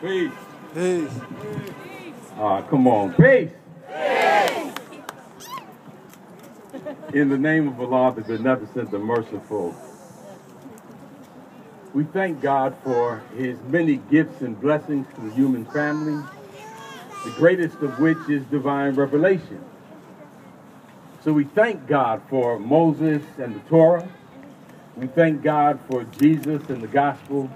Peace. Peace. Come on. Peace. In the name of Allah, the Beneficent, the Merciful, we thank God for His many gifts and blessings to the human family, the greatest of which is divine revelation. So we thank God for Moses and the Torah. We thank God for Jesus and the Gospel.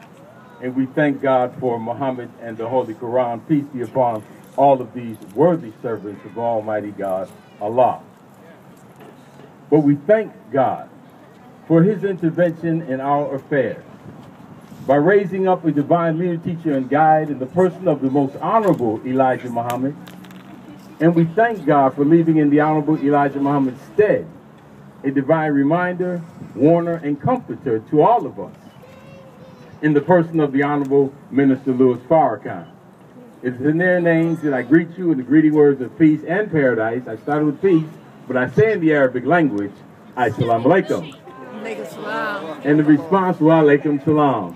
And we thank God for Muhammad and the Holy Quran. Peace be upon all of these worthy servants of Almighty God, Allah. But we thank God for His intervention in our affairs by raising up a divine leader, teacher, and guide in the person of the most honorable Elijah Muhammad. And we thank God for leaving in the honorable Elijah Muhammad's stead a divine reminder, warner, and comforter to all of us in the person of the Honorable Minister Louis Farrakhan. It's in their names that I greet you in the greeting words of peace and paradise. I started with peace, but I say in the Arabic language, Assalamu alaikum. And the response, wa alaikum salam.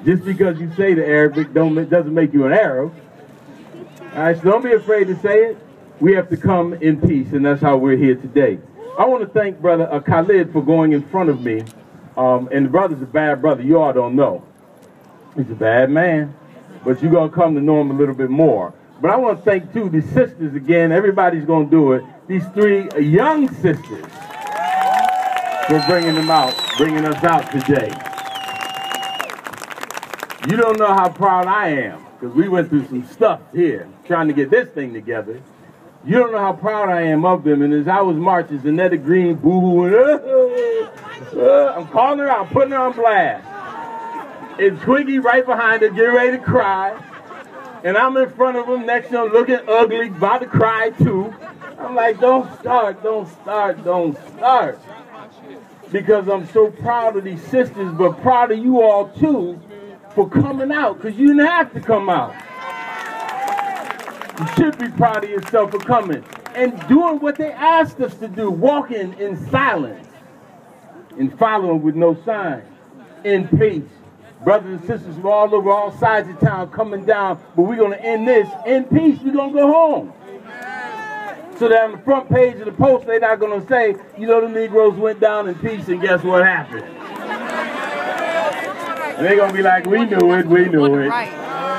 Just because you say the Arabic doesn't make you an Arab. All right, so don't be afraid to say it. We have to come in peace, and that's how we're here today. I want to thank Brother Khalid for going in front of me. And the brother's a bad brother. You all don't know. He's a bad man. But you're going to come to know him a little bit more. But I want to thank, too, the sisters again. Everybody's going to do it. These three young sisters for bringing us out today. You don't know how proud I am, because we went through some stuff here trying to get this thing together. You don't know how proud I am of them. And as I was marching, Zanetta Green, boo-hoo, I'm calling her out, putting her on blast. And Twiggy right behind her, getting ready to cry. And I'm in front of them, next to them, looking ugly, about to cry too. I'm like, don't start, don't start, don't start. Because I'm so proud of these sisters, but proud of you all too for coming out, because you didn't have to come out. You should be proud of yourself for coming and doing what they asked us to do, walking in silence and following with no sign, in peace. Brothers and sisters from all over, all sides of town coming down, but we're going to end this in peace. We're going to go home. So that on the front page of the Post, they're not going to say, you know, the Negroes went down in peace, and guess what happened? And they're going to be like, we knew it, we knew it.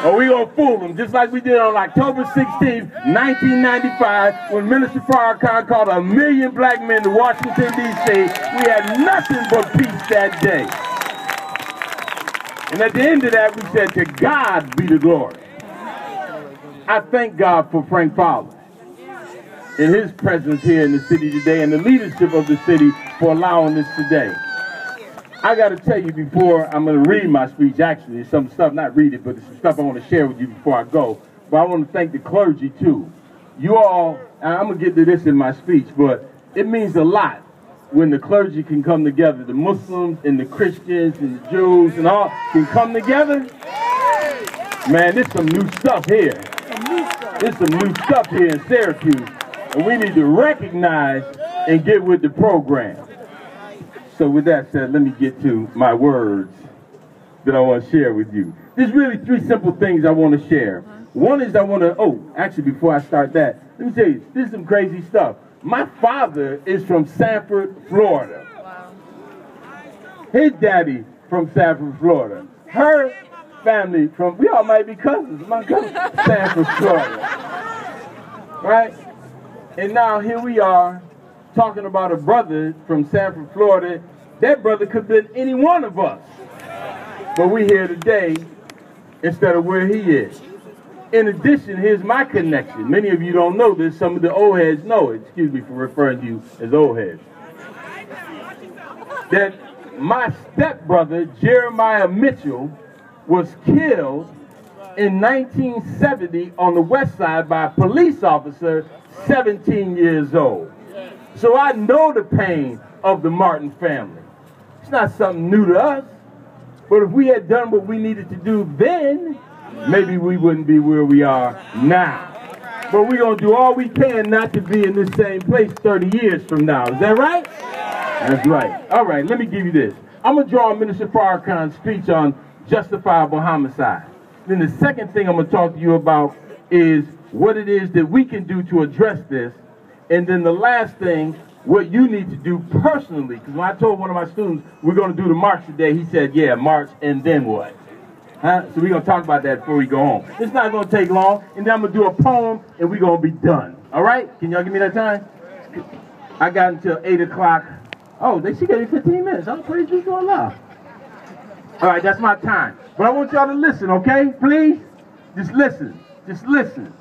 Or we going to fool them, just like we did on October 16th, 1995, when Minister Farrakhan called 1 million black men to Washington, D.C. We had nothing but peace that day. And at the end of that, we said, to God be the glory. I thank God for Frank Fowler and his presence here in the city today, and the leadership of the city for allowing this today. I got to tell you before, I'm going to read my speech, actually. There's some stuff, not read it, but there's some stuff I want to share with you before I go. But I want to thank the clergy, too. You all, I'm going to get to this in my speech, but it means a lot when the clergy can come together. The Muslims and the Christians and the Jews and all can come together. Man, there's some new stuff here. There's some new stuff here in Syracuse. And we need to recognize and get with the program. So with that said, let me get to my words that I want to share with you. There's really three simple things I want to share. One is I want to, actually before I start that, let me tell you, this is some crazy stuff. My father is from Sanford, Florida. His daddy from Sanford, Florida. Her family from, we all might be cousins. My cousin, Sanford, Florida. Right? And now here we are, talking about a brother from Sanford, Florida. That brother could have been any one of us. But we're here today instead of where he is. In addition, here's my connection. Many of you don't know this. Some of the old heads know it. Excuse me for referring to you as old heads. That my stepbrother, Jeremiah Mitchell, was killed in 1970 on the west side by a police officer, 17 years old. So I know the pain of the Martin family. It's not something new to us. But if we had done what we needed to do then, maybe we wouldn't be where we are now. But we're going to do all we can not to be in this same place 30 years from now. Is that right? That's right. All right, let me give you this. I'm going to draw on Minister Farrakhan's speech on justifiable homicide. Then the second thing I'm going to talk to you about is what it is that we can do to address this. And then the last thing, what you need to do personally. Because when I told one of my students we're going to do the march today, he said, yeah, march, and then what? Huh? So we're going to talk about that before we go home. It's not going to take long, and then I'm going to do a poem, and we're going to be done. All right? Can y'all give me that time? I got until 8 o'clock. Oh, she gave me 15 minutes. I'm praise you to Allah. All right, that's my time. But I want y'all to listen, okay? Please? Just listen. Just listen.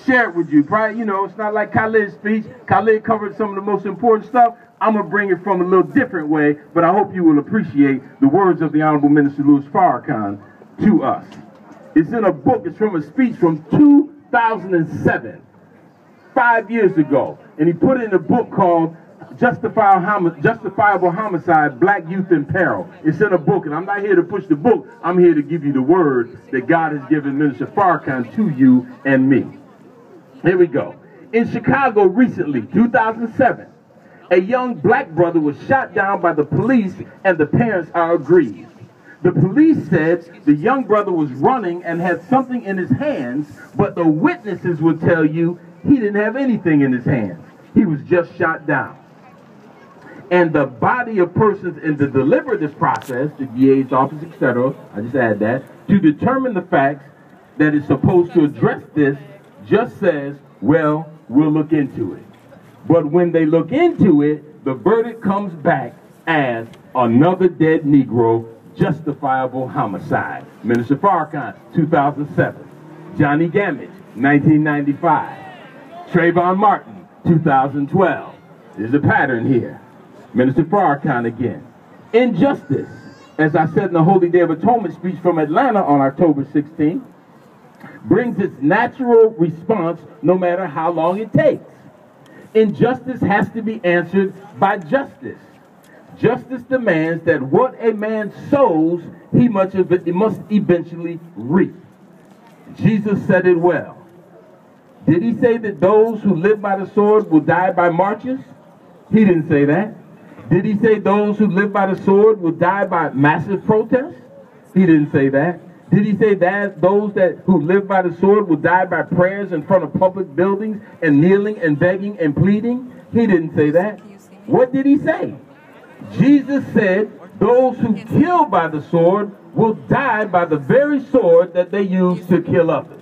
Share it with you. Probably, you know, it's not like Khaled's speech. Khaled covered some of the most important stuff. I'm going to bring it from a little different way, but I hope you will appreciate the words of the Honorable Minister Louis Farrakhan to us. It's in a book. It's from a speech from 2007, 5 years ago. And he put it in a book called Justifiable Homicide, Black Youth in Peril. It's in a book, and I'm not here to push the book. I'm here to give you the word that God has given Minister Farrakhan to you and me. Here we go. In Chicago recently, 2007, a young black brother was shot down by the police, and the parents are aggrieved. The police said the young brother was running and had something in his hands, but the witnesses would tell you he didn't have anything in his hands. He was just shot down. And the body of persons in the deliberative process, the DA's office, etc., I just add that, to determine the facts that is supposed to address this, just says, well, we'll look into it. But when they look into it, the verdict comes back as another dead Negro, justifiable homicide. Minister Farrakhan, 2007. Johnny Gamage, 1995. Trayvon Martin, 2012. There's a pattern here. Minister Farrakhan again. Injustice, as I said in the Holy Day of Atonement speech from Atlanta on October 16th, brings its natural response no matter how long it takes. Injustice has to be answered by justice. Justice demands that what a man sows, he must eventually reap. Jesus said it well. Did he say that those who live by the sword will die by marches? He didn't say that. Did he say those who live by the sword will die by massive protests? He didn't say that. Did he say that those who live by the sword will die by prayers in front of public buildings and kneeling and begging and pleading? He didn't say that. What did he say? Jesus said those who kill by the sword will die by the very sword that they use to kill others.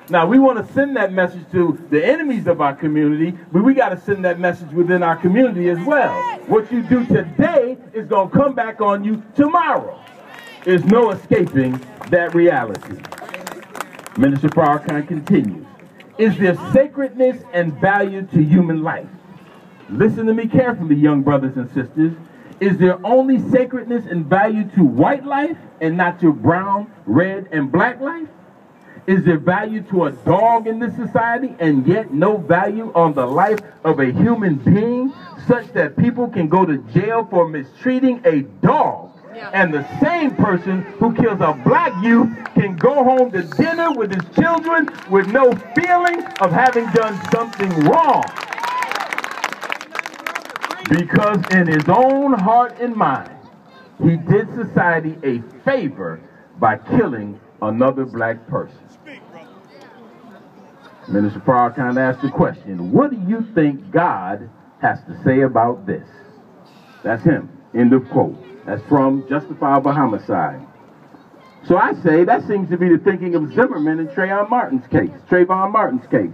Now, we want to send that message to the enemies of our community, but we got to send that message within our community as well. What you do today is going to come back on you tomorrow. There's no escaping that reality. Minister Farrakhan continues. Is there sacredness and value to human life? Listen to me carefully, young brothers and sisters. Is there only sacredness and value to white life and not to brown, red, and black life? Is there value to a dog in this society and yet no value on the life of a human being such that people can go to jail for mistreating a dog? And the same person who kills a black youth can go home to dinner with his children with no feeling of having done something wrong. Because in his own heart and mind, he did society a favor by killing another black person. Minister Farrakhan asked the question, what do you think God has to say about this? That's him. End of quote. That's from Justifiable Homicide. So I say that seems to be the thinking of Zimmerman in Trayvon Martin's case.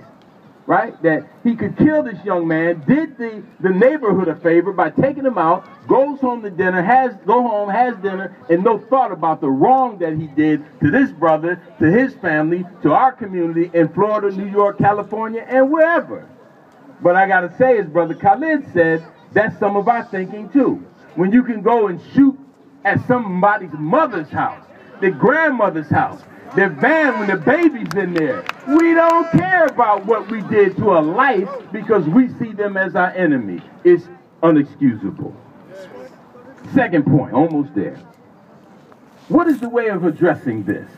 Right? That he could kill this young man, did the neighborhood a favor by taking him out, goes home to dinner, has dinner, and no thought about the wrong that he did to this brother, to his family, to our community in Florida, New York, California, and wherever. But I gotta say, as Brother Khaled said, that's some of our thinking too. When you can go and shoot at somebody's mother's house, their grandmother's house, their van when the baby's in there. We don't care about what we did to a life because we see them as our enemy. It's unexcusable. Second point, almost there. What is the way of addressing this?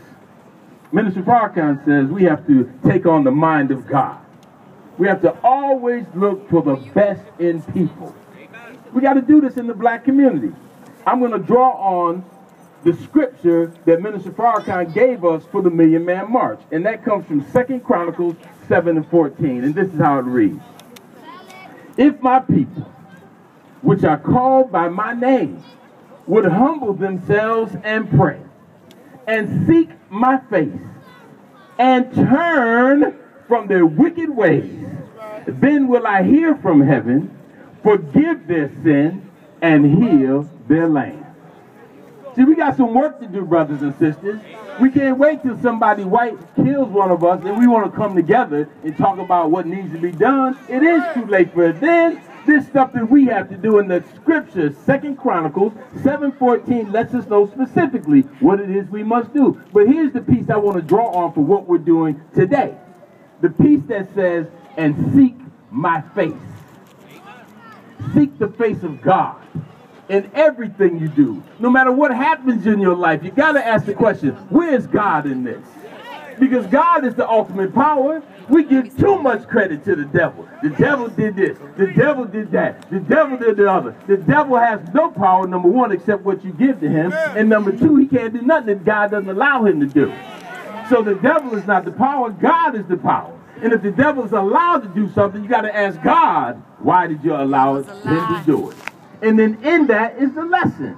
Minister Farrakhan says we have to take on the mind of God. We have to always look for the best in people. We got to do this in the black community. I'm going to draw on the scripture that Minister Farrakhan gave us for the Million Man March. And that comes from 2 Chronicles 7:14. And this is how it reads. If my people, which are called by my name, would humble themselves and pray, and seek my face, and turn from their wicked ways, then will I hear from heaven, forgive their sin, and heal their land. See, we got some work to do, brothers and sisters. We can't wait till somebody white kills one of us and we want to come together and talk about what needs to be done. It is too late for it then. This stuff that we have to do in the scriptures, 2 Chronicles 7:14, lets us know specifically what it is we must do. But here's the piece I want to draw on for what we're doing today. The piece that says, and seek my face. Seek the face of God in everything you do. No matter what happens in your life, you got to ask the question, where's God in this? Because God is the ultimate power. We give too much credit to the devil. The devil did this. The devil did that. The devil did the other. The devil has no power, number one, except what you give to him. And number two, he can't do nothing that God doesn't allow him to do. So the devil is not the power. God is the power. And if the devil is allowed to do something, you got to ask God, why did you allow him to do it? And then in that is the lesson.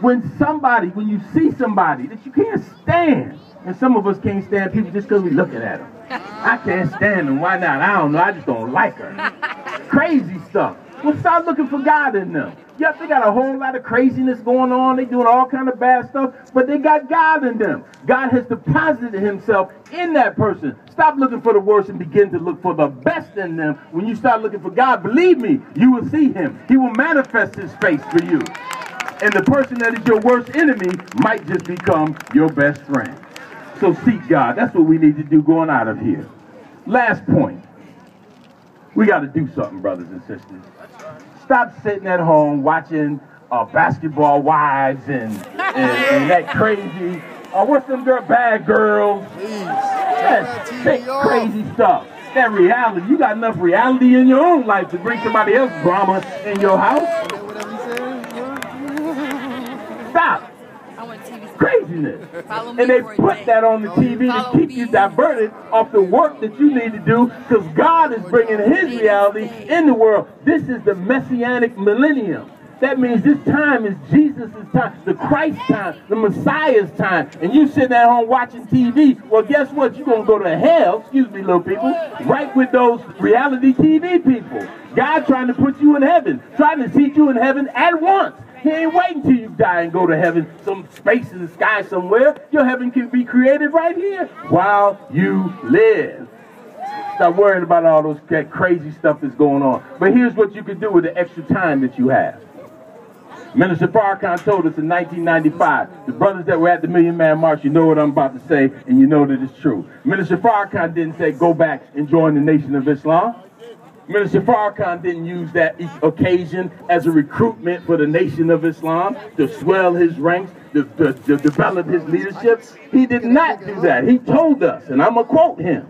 When you see somebody that you can't stand, and some of us can't stand people just because we're looking at them. I can't stand them. Why not? I don't know. I just don't like her. Crazy stuff. Well, start looking for God in them. Yes, they got a whole lot of craziness going on. They doing all kind of bad stuff, but they got God in them. God has deposited himself in that person. Stop looking for the worst and begin to look for the best in them. When you start looking for God, believe me, you will see him. He will manifest his face for you. And the person that is your worst enemy might just become your best friend. So seek God. That's what we need to do going out of here. Last point. We got to do something, brothers and sisters. Stop sitting at home watching Basketball Wives and that crazy, what's them bad girls? Yes, crazy stuff. That reality. You got enough reality in your own life to bring somebody else's drama in your house. Stop. Craziness. And they put that on the TV to keep you diverted off the work that you need to do, because God is bringing his reality in the world. This is the Messianic millennium. That means this time is Jesus' time, the Christ time, the Messiah's time. And you sitting at home watching TV, well, guess what? You're going to go to hell, excuse me, little people, right with those reality TV people. God trying to put you in heaven, trying to seat you in heaven at once. He ain't waiting till you die and go to heaven, some space in the sky somewhere. Your heaven can be created right here while you live. Stop worrying about all those crazy stuff that's going on. But here's what you can do with the extra time that you have. Minister Farrakhan told us in 1995, the brothers that were at the Million Man March, you know what I'm about to say, and you know that it's true. Minister Farrakhan didn't say, go back and join the Nation of Islam. Minister Farrakhan didn't use that occasion as a recruitment for the Nation of Islam to swell his ranks, to develop his leadership. He did not do that. He told us, and I'm going to quote him,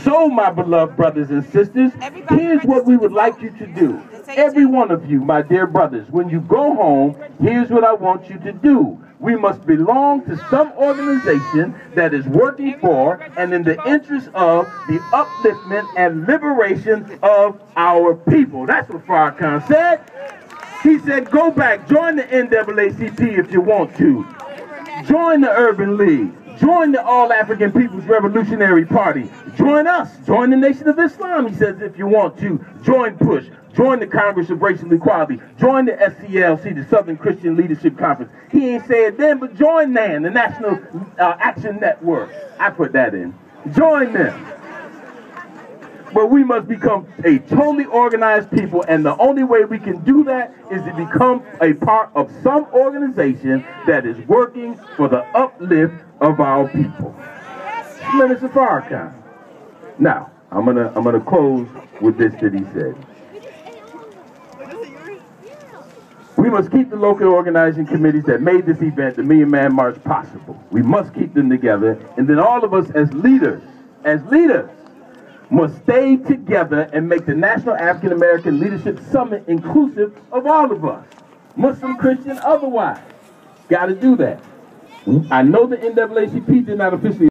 so, my beloved brothers and sisters, here's what we would like you to do. Every one of you, my dear brothers, when you go home, here's what I want you to do. We must belong to some organization that is working for and in the interest of the upliftment and liberation of our people. That's what Farrakhan said. He said, go back, join the NAACP if you want to. Join the Urban League. Join the All-African People's Revolutionary Party. Join us. Join the Nation of Islam, he says, if you want to. Join PUSH. Join the Congress of Racial Equality. Join the SCLC, the Southern Christian Leadership Conference. He ain't say it then, but join NAN, the National Action Network. I put that in. Join them. But we must become a totally organized people, and the only way we can do that is to become a part of some organization that is working for the uplift of our people. Minister Farrakhan. Now, I'm gonna close with this that he said. We must keep the local organizing committees that made this event, the Million Man March, possible. We must keep them together, and then all of us as leaders, must stay together and make the National African American Leadership Summit inclusive of all of us, Muslim, Christian, otherwise. got to do that. I know the NAACP did not officially